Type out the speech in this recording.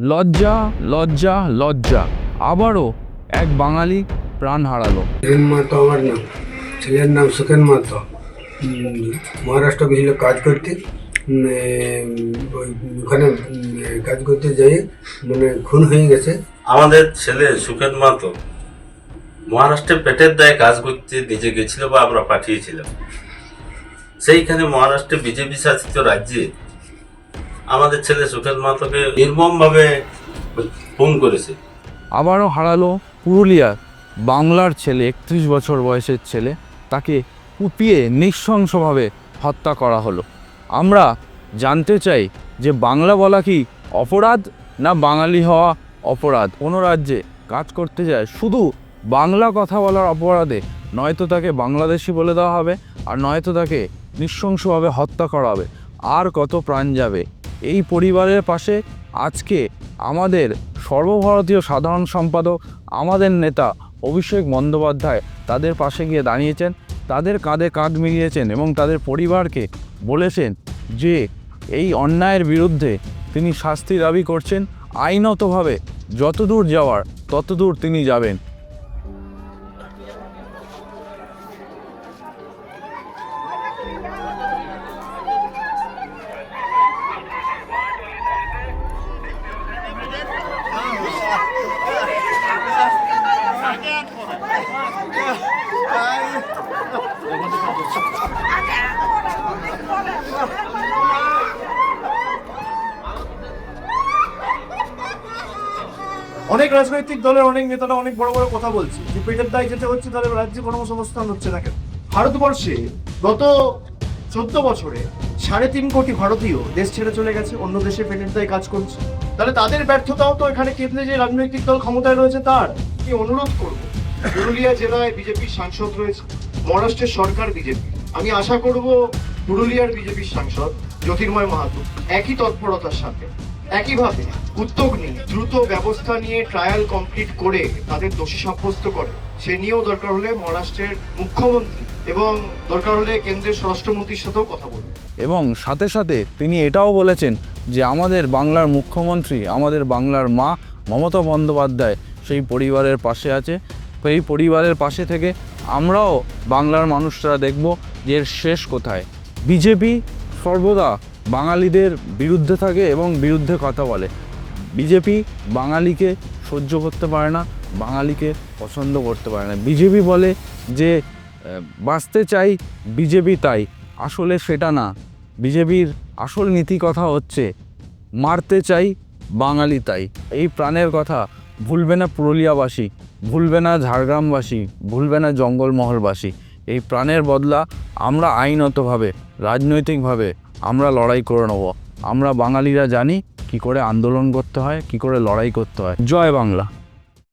লজ্জা লজ্জা লজ্জা, আবারও এক বাঙালি প্রাণ হারালো। সুখেন মাহাতো আমার নাম, ছেলের নাম সুখেন মাহাতো। মহারাষ্ট্র গেছিল কাজ করতে। ওখানে কাজ করতে যাই মানে খুন হয়ে গেছে। আমাদের ছেলে সুখেন মাহাতো মহারাষ্ট্রে পেটের দায়ে কাজ করতে নিজে গেছিল বা আমরা পাঠিয়েছিলাম। সেইখানে মহারাষ্ট্রে বিজেপি শাসিত রাজ্যে আমাদের ছেলে সুখেন মাহাতোকে নির্মমভাবে খুন করেছে। আবারও হারালো পুরুলিয়ার বাংলার ছেলে, 31 বছর বয়সের ছেলে, তাকে কুপিয়ে নৃশংসভাবে হত্যা করা হলো। আমরা জানতে চাই যে বাংলা বলা কি অপরাধ, না বাঙালি হওয়া অপরাধ? কোনো রাজ্যে কাজ করতে যায় শুধু বাংলা কথা বলার অপরাধে নয়তো তাকে বাংলাদেশি বলে দেওয়া হবে, আর নয়তো তাকে নৃশংসভাবে হত্যা করা হবে। আর কত প্রাণ যাবে? এই পরিবারের পাশে আজকে আমাদের সর্বভারতীয় সাধারণ সম্পাদক, আমাদের নেতা অভিষেক বন্দ্যোপাধ্যায় তাদের পাশে গিয়ে দাঁড়িয়েছেন, তাদের কাঁধে কাঁধ মিলিয়েছেন এবং তাদের পরিবারকে বলেছেন যে এই অন্যায়ের বিরুদ্ধে তিনি শাস্তি দাবি করছেন। আইনতভাবে যতদূর যাওয়ার ততদূর তিনি যাবেন। অনেক রাজনৈতিক দলের অনেক নেতারা অনেক বড় বড় কথা বলছে যে পেটের দায় যেতে হচ্ছে, তাহলে রাজ্যে কর্মসংস্থান হচ্ছে না কেন? ভারতবর্ষে গত 14 বছরে 3.5 কোটি ভারতীয় দেশ ছেড়ে চলে গেছে, অন্য দেশে পেটের দায় কাজ করছে। তাহলে তাদের ব্যর্থতাও তো এখানে কেন্দ্রে যে রাজনৈতিক দল ক্ষমতায় রয়েছে তার। কি অনুরোধ করবো, পুরুলিয়া জেলায় বিজেপির সাংসদ রয়েছে, মহারাষ্ট্রের সরকার বিজেপি। আমি আশা করব পুরুলিয়ার বিজেপির সাংসদ জ্যোতির্ময় মাহাতো একই তৎপরতার সাথে, একইভাবে উদ্যোগ নিয়ে দ্রুত ব্যবস্থা নিয়ে ট্রায়াল কমপ্লিট করে তাদের দোষী সাব্যস্ত করে। সে নিয়েও দরকার হলে মহারাষ্ট্রের মুখ্যমন্ত্রী এবং দরকার হলে কেন্দ্রের স্বরাষ্ট্রমন্ত্রীর সাথেও কথা বলবে। এবং সাথে সাথে তিনি এটাও বলেছেন যে আমাদের বাংলার মুখ্যমন্ত্রী, আমাদের বাংলার মা মমতা বন্দ্যোপাধ্যায় সেই পরিবারের পাশে আছে। এই পরিবারের পাশে থেকে আমরাও বাংলার মানুষরা দেখব যে এর শেষ কোথায়। বিজেপি সর্বদা বাঙালিদের বিরুদ্ধে থাকে এবং বিরুদ্ধে কথা বলে। বিজেপি বাঙালিকে সহ্য করতে পারে না, বাঙালিকে পছন্দ করতে পারে না। বিজেপি বলে যে বাঁচতে চাই বিজেপি তাই, আসলে সেটা না। বিজেপির আসল নীতি কথা হচ্ছে মারতে চাই বাঙালি তাই। এই প্রাণের কথা ভুলবে না পুরুলিয়াবাসী, ভুলবে না ঝাড়গ্রামবাসী, ভুলবে না জঙ্গলমহলবাসী। এই প্রাণের বদলা আমরা আইনতভাবে, রাজনৈতিকভাবে আমরা লড়াই করে নেব। আমরা বাঙালিরা জানি কি করে আন্দোলন করতে হয়, কি করে লড়াই করতে হয়। জয় বাংলা।